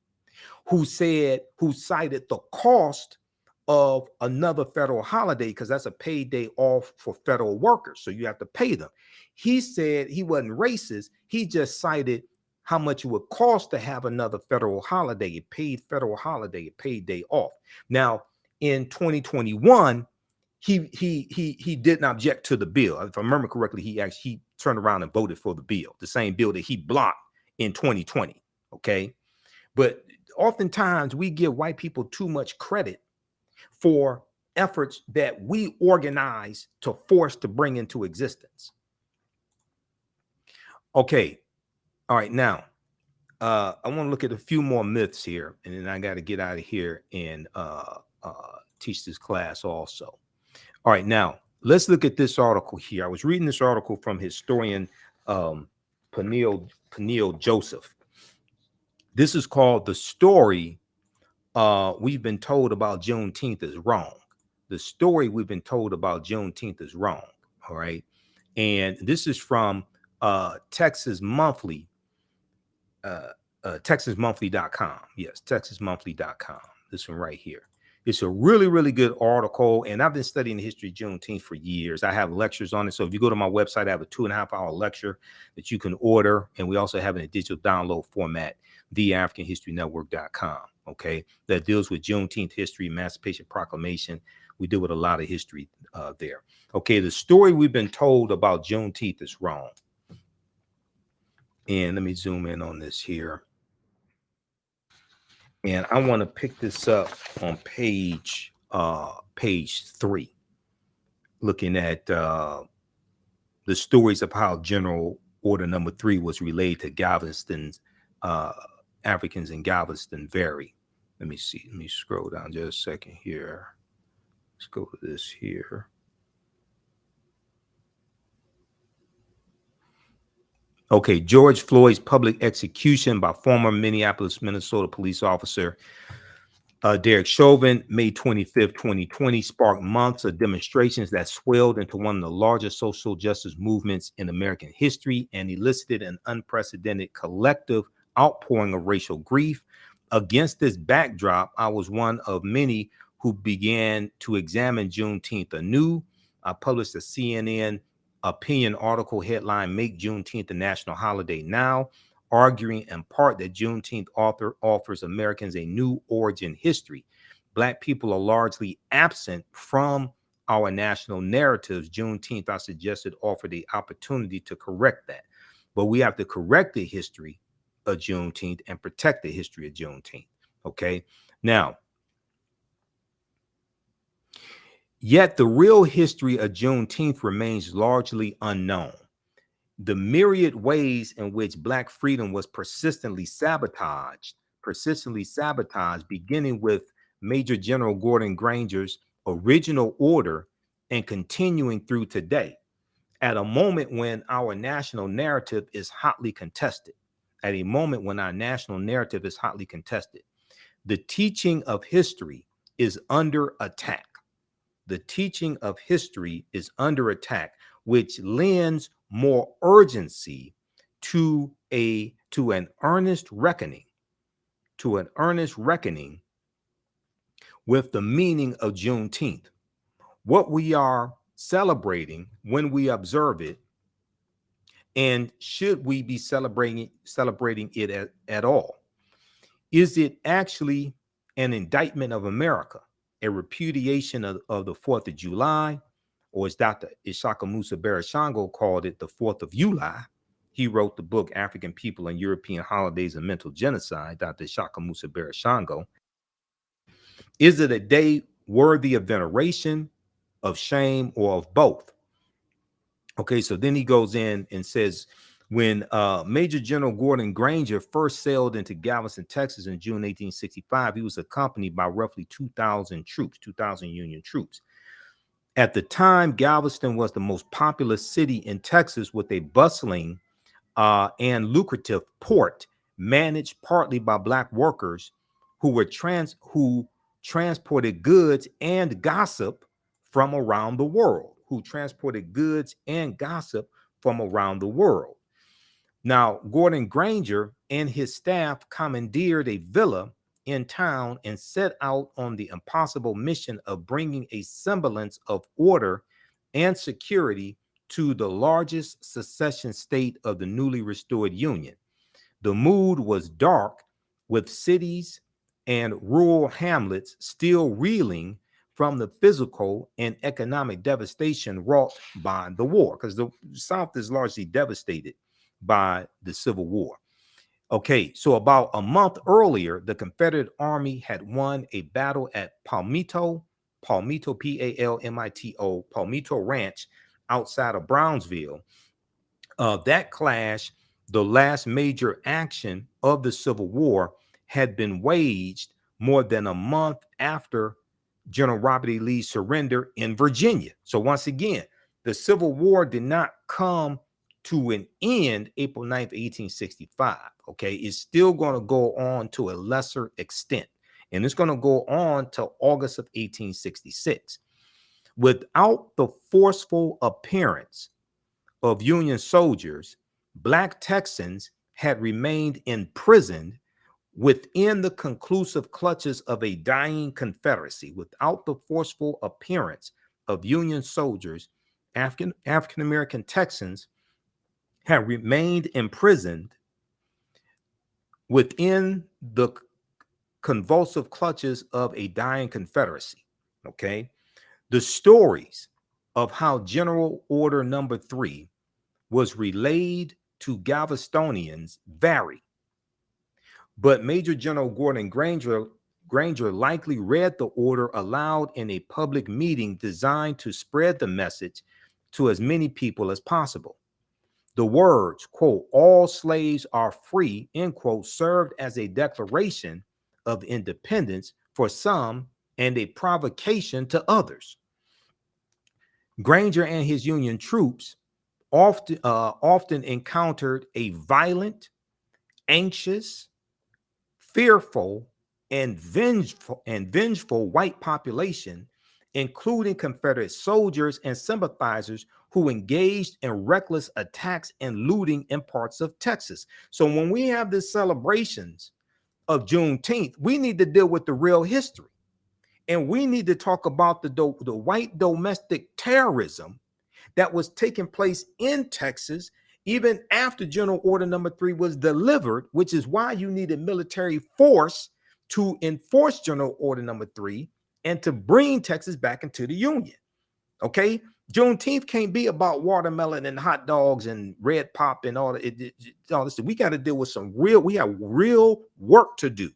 who cited the cost of another federal holiday, because that's a paid day off for federal workers. So you have to pay them. He said he wasn't racist. He just cited how much it would cost to have another federal holiday, a paid federal holiday, a paid day off. Now, in 2021, he didn't object to the bill. If I remember correctly, he turned around and voted for the bill, the same bill that he blocked in 2020. Okay. But oftentimes we give white people too much credit for efforts that we organize to force to bring into existence. Okay. All right. Now, I want to look at a few more myths here, and then I got to get out of here and teach this class also. All right, now let's look at this article here. I was reading this article from historian Peniel Joseph. This is called "The Story We've Been Told About Juneteenth Is Wrong." The story we've been told about Juneteenth is wrong. All right, and this is from Texas Monthly. TexasMonthly.com. Yes, TexasMonthly.com. This one right here. It's a really, really good article. And I've been studying the history of Juneteenth for years. I have lectures on it. So if you go to my website, I have a 2.5-hour lecture that you can order. And we also have it in a digital download format, TheAHNShow.com. Okay. That deals with Juneteenth history, Emancipation Proclamation. We deal with a lot of history there. Okay. The story we've been told about Juneteenth is wrong. And let me zoom in on this here. And I want to pick this up on page 3, looking at the stories of how General Order number 3 was relayed to Galveston's Africans in Galveston vary. Let me see. Let me scroll down just a second here. Let's go to this here. Okay, George Floyd's public execution by former Minneapolis, Minnesota police officer Derek Chauvin, May 25th, 2020, sparked months of demonstrations that swelled into one of the largest social justice movements in American history and elicited an unprecedented collective outpouring of racial grief. Against this backdrop, I was one of many who began to examine Juneteenth anew. I published a CNN opinion article headline, "Make Juneteenth a National Holiday Now," arguing in part that Juneteenth offers Americans a new origin history. Black people are largely absent from our national narratives. Juneteenth, I suggested, offered the opportunity to correct that. But we have to correct the history of Juneteenth and protect the history of Juneteenth. Okay. Now, yet the real history of Juneteenth remains largely unknown. The myriad ways in which Black freedom was persistently sabotaged, beginning with Major General Gordon Granger's original order and continuing through today, at a moment when our national narrative is hotly contested. The teaching of history is under attack. The teaching of history is under attack, which lends more urgency to an earnest reckoning with the meaning of Juneteenth, what we are celebrating when we observe it, and should we be celebrating it at all? Is it actually an indictment of America, a repudiation of the 4th of July, or as Dr. Ishaka Musa Barashango called it, the 4th of July? He wrote the book, African People and European Holidays and Mental Genocide, Dr. Ishaka Musa Barashango. Is it a day worthy of veneration, of shame, or of both? Okay, so then he goes in and says, When Major General Gordon Granger first sailed into Galveston, Texas in June 1865, he was accompanied by roughly 2,000 troops, 2,000 Union troops. At the time, Galveston was the most populous city in Texas, with a bustling and lucrative port managed partly by Black workers who transported goods and gossip from around the world, from around the world. Now, Gordon Granger and his staff commandeered a villa in town and set out on the impossible mission of bringing a semblance of order and security to the largest secession state of the newly restored Union. The mood was dark, with cities and rural hamlets still reeling from the physical and economic devastation wrought by the war, because the South is largely devastated by the Civil War. Okay, so about a month earlier, the Confederate Army had won a battle at Palmito, P-A-L-M-I-T-O, Palmito Ranch outside of Brownsville. That clash, the last major action of the Civil War, had been waged more than a month after General Robert E. Lee's surrender in Virginia. So once again, the Civil War did not come to an end April 9th, 1865. Okay, it's still going to go on to a lesser extent, and it's going to go on till August of 1866. Without the forceful appearance of Union soldiers, Black Texans had remained imprisoned within the conclusive clutches of a dying Confederacy. Without the forceful appearance of Union soldiers, African-American Texans had remained imprisoned within the convulsive clutches of a dying Confederacy. Okay, the stories of how General Order Number 3 was relayed to Galvestonians vary, but Major General Gordon Granger likely read the order aloud in a public meeting designed to spread the message to as many people as possible. The words, quote, "all slaves are free," end quote, served as a declaration of independence for some and a provocation to others. Granger and his Union troops often encountered a violent, anxious, fearful, and vengeful white population, including Confederate soldiers and sympathizers who engaged in reckless attacks and looting in parts of Texas. So when we have these celebrations of Juneteenth, we need to deal with the real history. And we need to talk about the white domestic terrorism that was taking place in Texas even after General Order Number 3 was delivered, which is why you needed military force to enforce General Order Number 3 and to bring Texas back into the Union. Okay, Juneteenth can't be about watermelon and hot dogs and red pop and all this. We got to deal with we have real work to do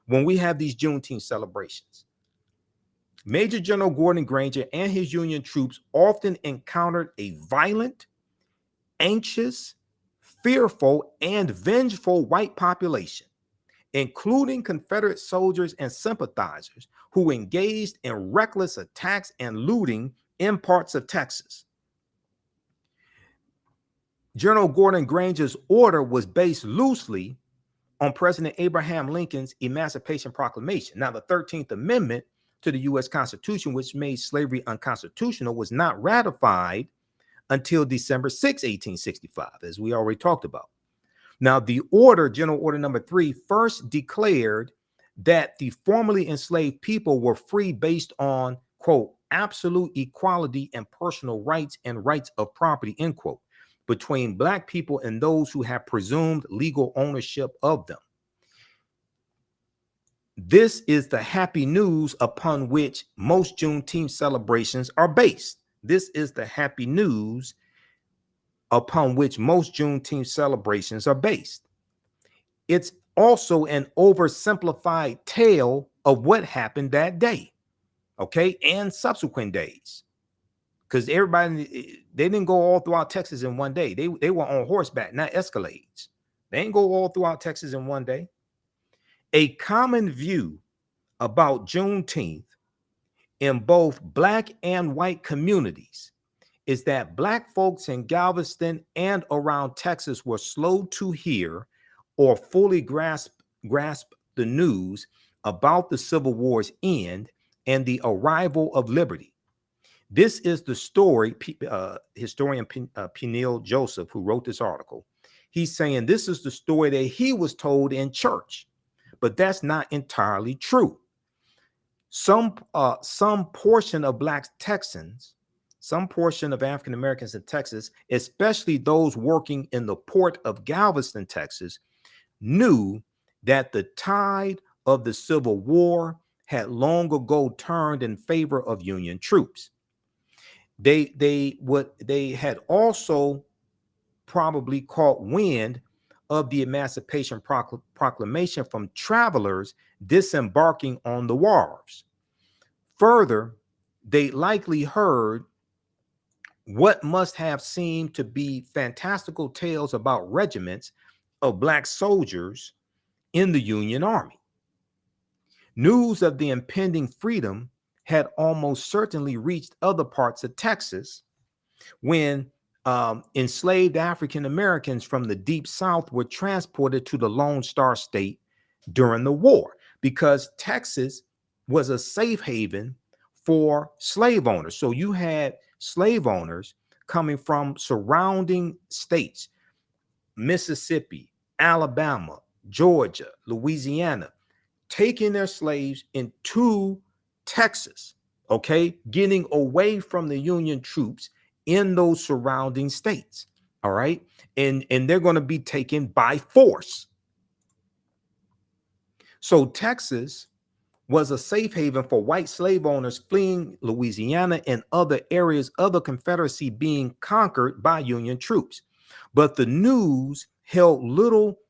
when we have these Juneteenth celebrations. Major General Gordon Granger and his Union troops often encountered a violent, anxious, fearful, and vengeful white population, including Confederate soldiers and sympathizers who engaged in reckless attacks and looting in parts of Texas. General Gordon Granger's order was based loosely on President Abraham Lincoln's Emancipation Proclamation. Now, the 13th Amendment to the U.S. Constitution, which made slavery unconstitutional, was not ratified until December 6, 1865, as we already talked about. Now, the order, General Order Number 3, first declared that the formerly enslaved people were free based on, quote, absolute equality and personal rights and rights of property, end quote, between Black people and those who have presumed legal ownership of them. This is the happy news upon which most Juneteenth celebrations are based. This is the happy news upon which most Juneteenth celebrations are based. It's also an oversimplified tale of what happened that day, okay, and subsequent days. because everybody, they didn't go all throughout Texas in one day. They were on horseback, not Escalades. They didn't go all throughout Texas in one day. A common view about Juneteenth in both Black and white communities is that Black folks in Galveston and around Texas were slow to hear or fully grasp the news about the Civil War's end and the arrival of liberty. This is the story, historian Peniel Joseph, who wrote this article, he's saying this is the story that he was told in church, but that's not entirely true. Some portion of Black Texans, some portion of African Americans in Texas, especially those working in the port of Galveston, Texas, knew that the tide of the Civil War had long ago turned in favor of Union troops. They had also probably caught wind of the Emancipation Proclamation from travelers disembarking on the wharves. Further, they likely heard what must have seemed to be fantastical tales about regiments of Black soldiers in the Union Army. News of the impending freedom had almost certainly reached other parts of Texas when enslaved African Americans from the Deep South were transported to the Lone Star State during the war, because Texas was a safe haven for slave owners. So you had slave owners coming from surrounding states, Mississippi, Alabama, Georgia, Louisiana, taking their slaves into Texas, okay, getting away from the Union troops in those surrounding states, all right? And they're going to be taken by force. So Texas was a safe haven for white slave owners fleeing Louisiana and other areas of the Confederacy being conquered by Union troops. But the news held little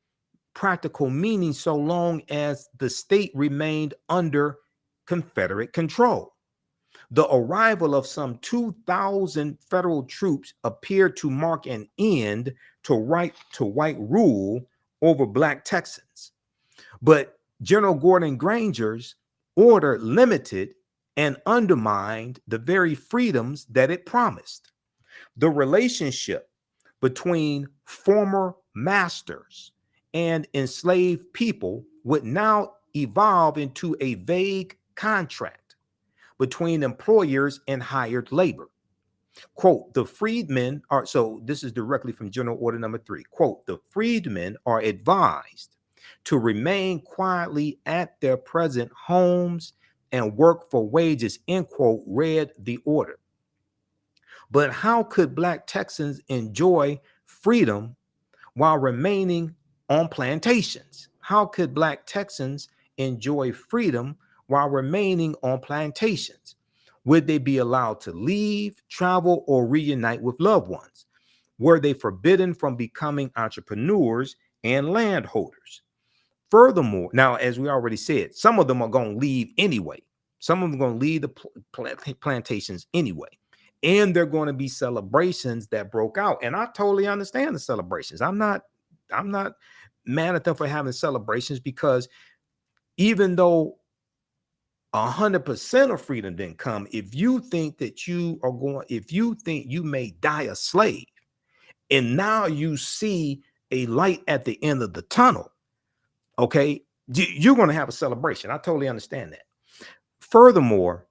practical meaning so long as the state remained under Confederate control. The arrival of some 2,000 federal troops appeared to mark an end to white rule over Black Texans. But General Gordon Granger's order limited and undermined the very freedoms that it promised. The relationship between former masters and enslaved people would now evolve into a vague contract between employers and hired labor. Quote, the freedmen are, so this is directly from General Order number 3, quote, the freedmen are advised to remain quietly at their present homes and work for wages, end quote, read the order. But how could Black Texans enjoy freedom while remaining on plantations? How could Black Texans enjoy freedom while remaining on plantations? Would they be allowed to leave, travel, or reunite with loved ones? Were they forbidden from becoming entrepreneurs and landholders? Furthermore, now, as we already said, some of them are going to leave anyway. Some of them are going to leave the plantations anyway. And they're going to be celebrations that broke out. And I totally understand the celebrations. I'm not mad at them for having celebrations, because even though 100% of freedom didn't come, if you think that if you think you may die a slave, and now you see a light at the end of the tunnel, okay, you're going to have a celebration. I totally understand that. Furthermore,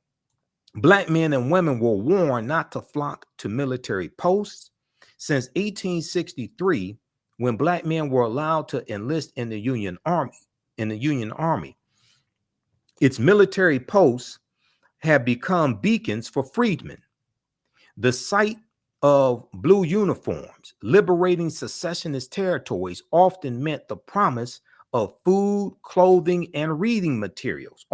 Black men and women were warned not to flock to military posts. Since 1863, when Black men were allowed to enlist in the Union Army, its military posts have become beacons for freedmen. The sight of blue uniforms liberating secessionist territories often meant the promise of food, clothing, and reading materials.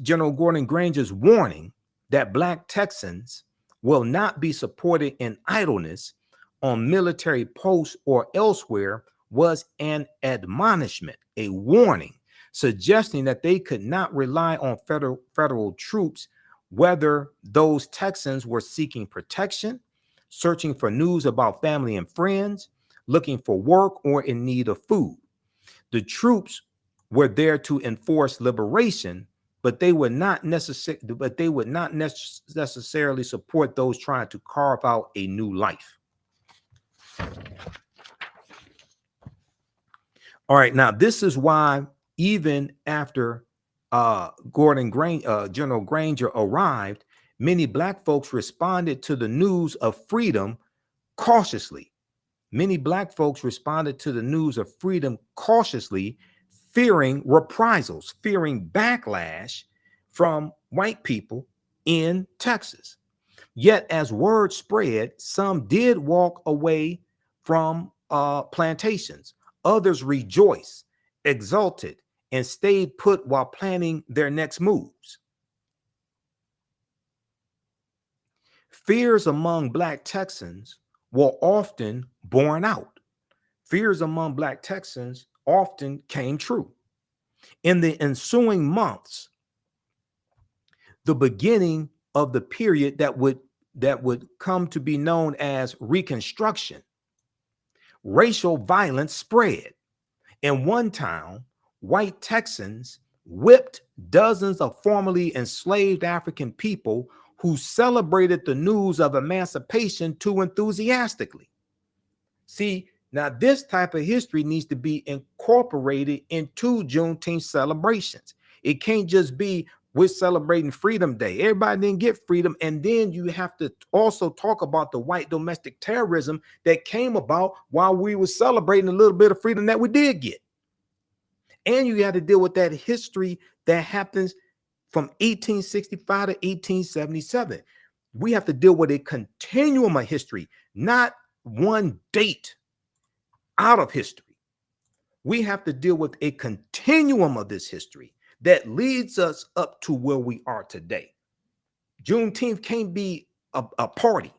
General Gordon Granger's warning that Black Texans will not be supported in idleness on military posts or elsewhere was an admonishment, a warning, suggesting that they could not rely on federal troops, whether those Texans were seeking protection, searching for news about family and friends, looking for work, or in need of food. The troops were there to enforce liberation, but they would not necessarily support those trying to carve out a new life. All right, now this is why even after General Granger arrived, many Black folks responded to the news of freedom cautiously. Many Black folks responded to the news of freedom cautiously, fearing reprisals, fearing backlash from white people in Texas. Yet, as word spread, some did walk away from plantations. Others rejoiced, exulted, and stayed put while planning their next moves. Fears among Black Texans were often borne out. Fears among Black Texans often came true. In the ensuing months, the beginning of the period that would come to be known as Reconstruction, racial violence spread. In one town, white Texans whipped dozens of formerly enslaved African people who celebrated the news of emancipation too enthusiastically. See, now this type of history needs to be incorporated into Juneteenth celebrations. It can't just be we're celebrating Freedom Day. Everybody didn't get freedom. And then you have to also talk about the white domestic terrorism that came about while we were celebrating a little bit of freedom that we did get. And you got to deal with that history that happens from 1865 to 1877. We have to deal with a continuum of history, not one date out of history. We have to deal with a continuum of this history that leads us up to where we are today. Juneteenth can't be a party.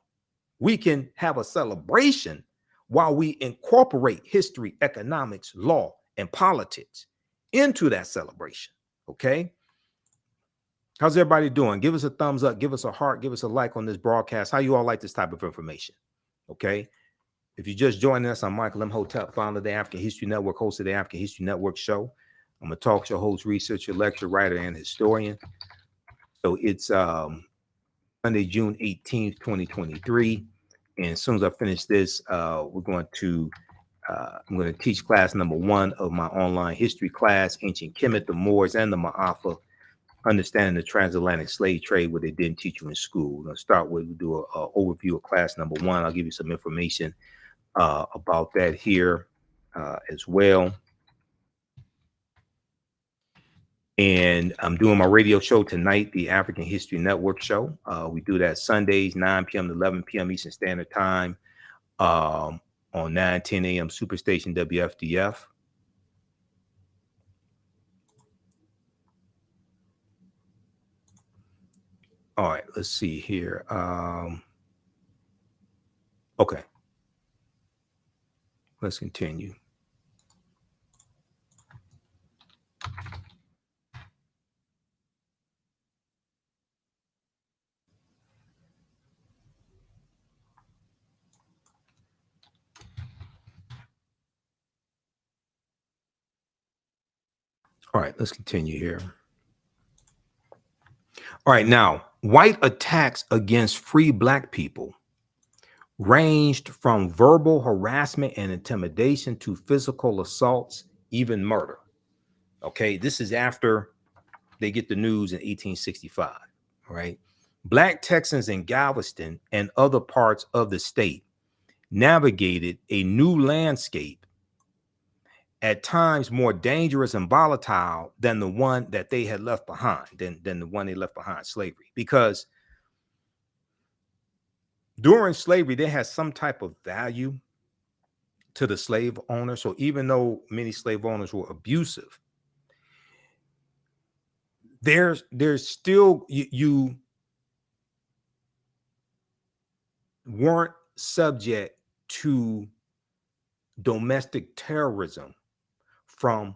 We can have a celebration while we incorporate history, economics, law, and politics into that celebration. Okay? How's everybody doing? Give us a thumbs up, give us a heart, give us a like on this broadcast. How you all like this type of information? Okay? If you're just joining us, I'm Michael Imhotep, founder of the African History Network, host of the African History Network show. I'm a talk show host, researcher, lecturer, writer, and historian. So it's Monday, June 18th, 2023. And as soon as I finish this, I'm going to teach class number 1 of my online history class, Ancient Kemet, the Moors, and the Ma'afa, Understanding the Transatlantic Slave Trade, what they didn't teach you in school. We're going to start with, we'll do an overview of class number 1. I'll give you some information about that here as well. And I'm doing my radio show tonight, the African History Network show. We do that Sundays, 9 p.m. to 11 p.m. Eastern Standard Time on 9:10 a.m. Superstation WFDF. All right, let's see here. Okay, let's continue. All right, let's continue here. All right, now, white attacks against free Black people ranged from verbal harassment and intimidation to physical assaults, even murder. Okay, this is after they get the news in 1865, right? Black Texans in Galveston and other parts of the state navigated a new landscape, at times more dangerous and volatile than the one that they had left behind, than the one they left behind, slavery. Because during slavery, they had some type of value to the slave owner. So even though many slave owners were abusive, there's still, you weren't subject to domestic terrorism from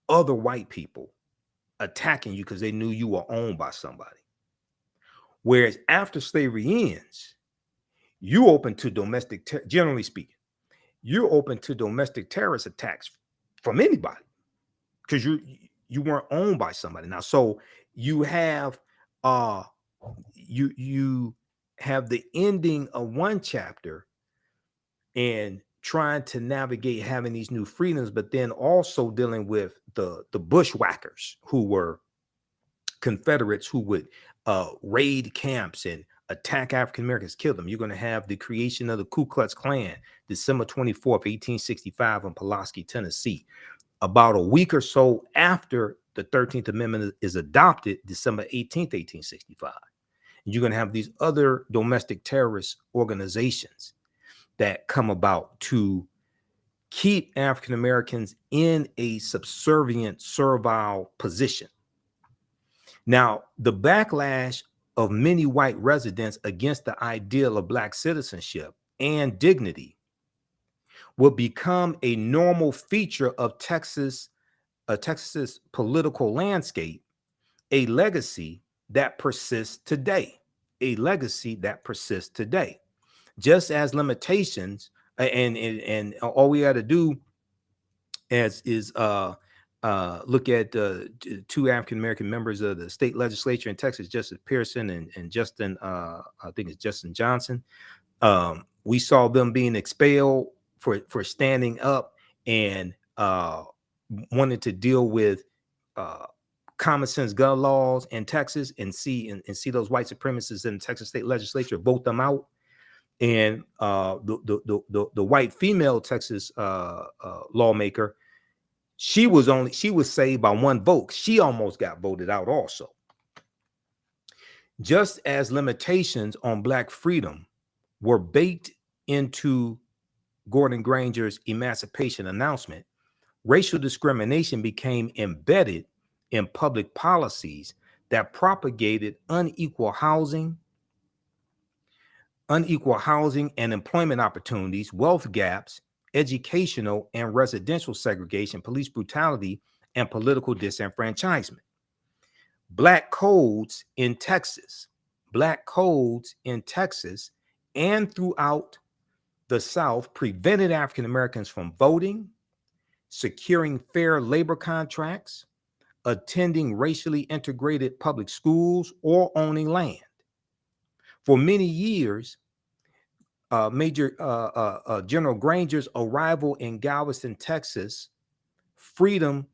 other white people attacking you because they knew you were owned by somebody. Whereas after slavery ends, you open to generally speaking, you're open to domestic terrorist attacks from anybody because you weren't owned by somebody. Now, so you have you have the ending of one chapter and trying to navigate having these new freedoms, but then also dealing with the bushwhackers who were Confederates who would raid camps and attack African Americans, kill them. You're going to have the creation of the Ku Klux Klan, December 24th, 1865 in Pulaski, Tennessee. About a week or so after the 13th Amendment is adopted, December 18th, 1865. And you're going to have these other domestic terrorist organizations that come about to keep African Americans in a subservient, servile position. Now, the backlash of many white residents against the ideal of Black citizenship and dignity will become a normal feature of Texas's political landscape, a legacy that persists today. A legacy that persists today. Just as limitations, and all we got to do is look at two African-American members of the state legislature in Texas, Justice Pearson and Justin, I think it's Justin Johnson. We saw them being expelled for standing up and wanted to deal with common sense gun laws in Texas and see those white supremacists in the Texas state legislature vote them out. And the white female Texas lawmaker, she was saved by one vote. She almost got voted out also. Just as limitations on Black freedom were baked into Gordon Granger's emancipation announcement, racial discrimination became embedded in public policies that propagated unequal housing and employment opportunities, wealth gaps, educational and residential segregation, police brutality, and political disenfranchisement. Black codes in Texas and throughout the South prevented African Americans from voting, securing fair labor contracts, attending racially integrated public schools, or owning land. For many years, General Granger's arrival in Galveston, Texas, freedom,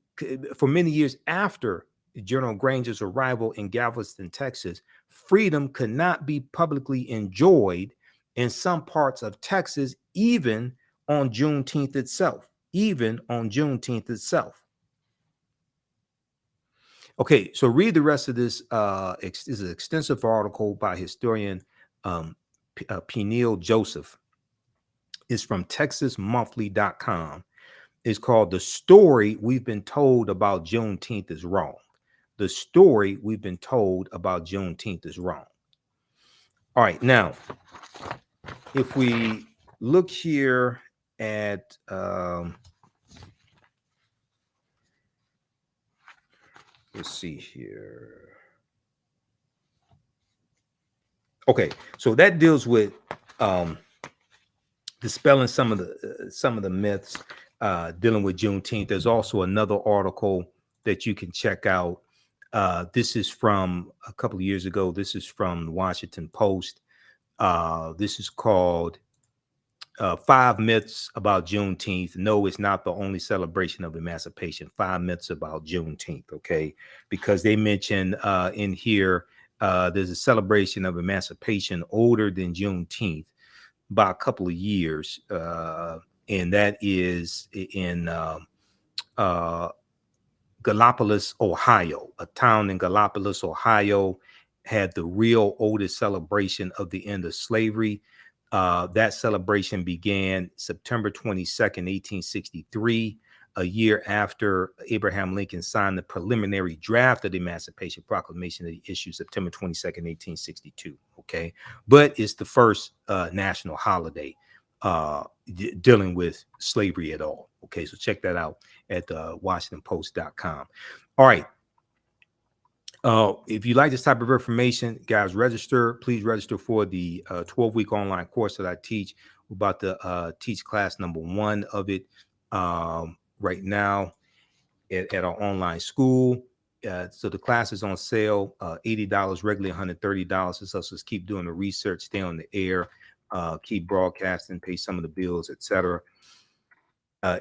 for many years after General Granger's arrival in Galveston, Texas, freedom could not be publicly enjoyed in some parts of Texas, even on Juneteenth itself. Okay, so read the rest of this. Is an extensive article by historian Peniel Joseph. It's from TexasMonthly.com. It's called "The Story We've Been Told About Juneteenth is Wrong." The story we've been told about Juneteenth is wrong. All right, now, if we look here at let's see here. Okay, so that deals with dispelling some of the myths dealing with Juneteenth. There's also another article that you can check out. This is from a couple of years ago. This is from the Washington Post. This is called 5 Myths About Juneteenth. No, it's not the only celebration of emancipation. 5 Myths About Juneteenth, okay? Because they mention in here, there's a celebration of emancipation older than Juneteenth by a couple of years. And that is in Gallipolis, Ohio. A town in Gallipolis, Ohio, had the real oldest celebration of the end of slavery. That celebration began September 22nd, 1863, a year after Abraham Lincoln signed the preliminary draft of the Emancipation Proclamation that he issued September 22nd, 1862. Okay, but it's the first national holiday dealing with slavery at all. Okay, so check that out at WashingtonPost.com. All right. If you like this type of information, guys, please register for the 12-week online course that I teach. We're about to teach class number 1 of it right now at our online school. So the class is on sale, $80, regularly $130. It helps us keep doing the research, stay on the air, keep broadcasting, pay some of the bills, etc.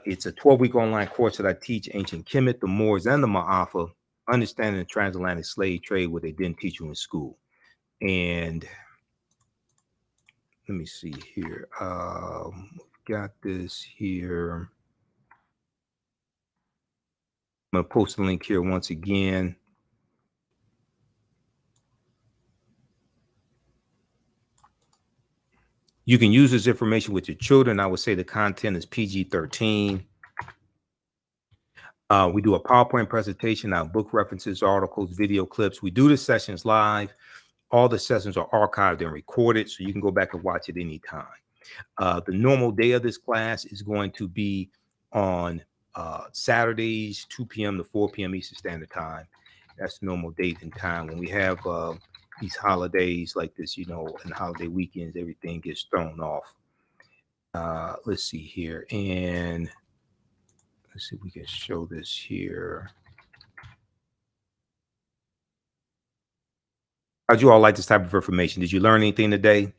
It's a 12-week online course that I teach ancient Kemet, the Moors, and the Ma'afa, understanding the transatlantic slave trade, what they didn't teach you in school. And let me see here. Got this here. I'm going to post the link here once again. You can use this information with your children. I would say the content is PG-13. We do a PowerPoint presentation, our book references, articles, video clips. We do the sessions live. All the sessions are archived and recorded, so you can go back and watch it anytime. The normal day of this class is going to be on Saturdays, 2 p.m. to 4 p.m. Eastern Standard Time. That's the normal date and time. When we have these holidays like this, you know, and holiday weekends, everything gets thrown off. Let's see here. And let's see if we can show this here. How'd you all like this type of information? Did you learn anything today?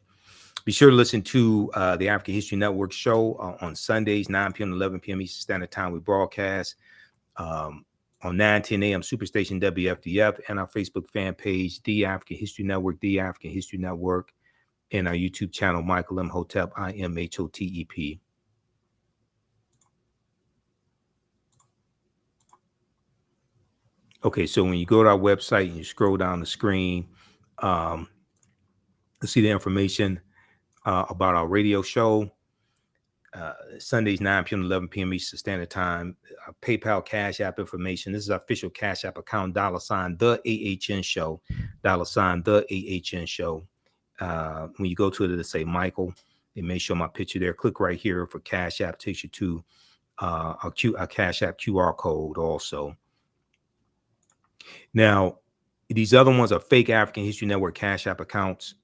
Be sure to listen to the African History Network show on Sundays, 9 p.m. to 11 p.m. Eastern Standard Time. We broadcast on 9:10 a.m. Superstation WFDF, and our Facebook fan page, The African History Network, The African History Network, and our YouTube channel, Michael Imhotep, Imhotep. Okay, so when you go to our website and you scroll down the screen, you'll see the information about our radio show. Sundays, 9 p.m. to 11 p.m. Eastern Standard Time. PayPal, Cash App information. This is our official Cash App account, $TheAHNShow, $TheAHNShow. When you go to it, it'll say Michael. It may show my picture there. Click right here for Cash App. Takes you to our Cash App QR code also. Now, these other ones are fake African History Network Cash App accounts.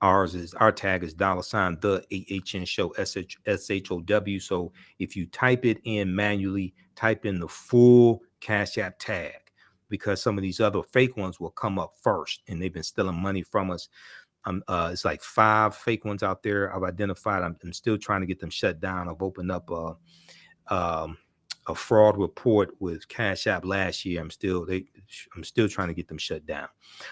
Our tag is $TheAHNShow, SHOW. So if you type it in manually, type in the full Cash App tag, because some of these other fake ones will come up first, and they've been stealing money from us. It's like 5 fake ones out there I've identified. I'm still trying to get them shut down. I've opened up a fraud report with Cash App last year. I'm still trying to get them shut down.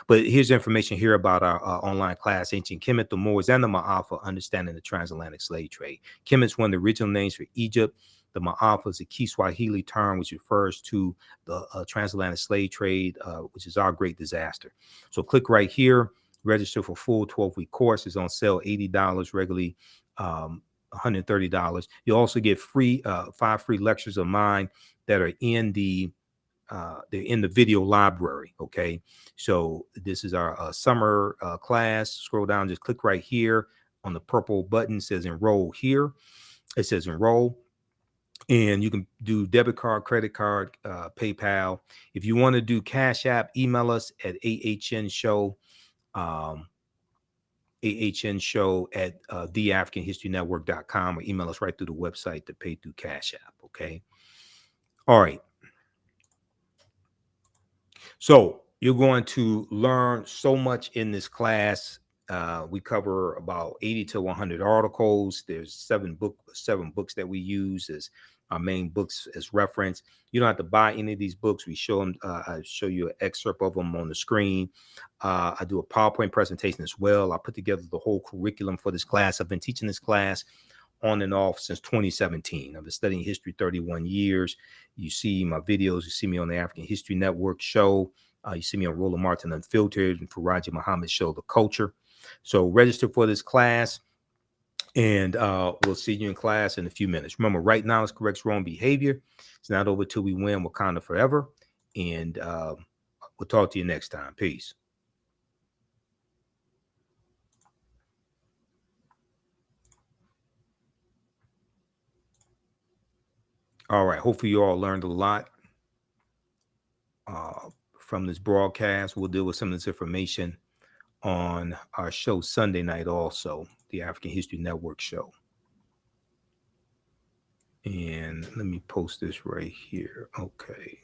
But here's information here about our online class, Ancient Kemet, the Moors, and the Ma'afa, understanding the transatlantic slave trade. Kemet's one of the original names for Egypt. The Ma'afa is a Kiswahili term which refers to the transatlantic slave trade, which is our great disaster. So click right here, register for full 12-week course. It's on sale, $80, regularly $130. You also get free 5 free lectures of mine that are in the video library. Okay, so this is our summer class. Scroll down, just click right here on the purple button. It says enroll here. It says enroll, and you can do debit card, credit card, PayPal. If you want to do Cash App, email us at AHNShow. AHNShow at TheAfricanHistoryNetwork.com, or email us right through the website to pay through Cash App. Okay. All right. So you're going to learn so much in this class. We cover about 80 to 100 articles. There's 7 books that we use as our main books as reference. You don't have to buy any of these books. We show them. I show you an excerpt of them on the screen. I do a PowerPoint presentation as well. I put together the whole curriculum for this class. I've been teaching this class on and off since 2017. I've been studying history 31 years. You see my videos. You see me on the African History Network show. You see me on Roland Martin Unfiltered and Faraji Muhammad show, The Culture. So register for this class, and we'll see you in class in a few minutes. Remember, right now is corrects wrong behavior. It's not over till we win Wakanda forever. And we'll talk to you next time. Peace. All right. Hopefully you all learned a lot from this broadcast. We'll deal with some of this information on our show Sunday night also, the African History Network show. And let me post this right here. Okay.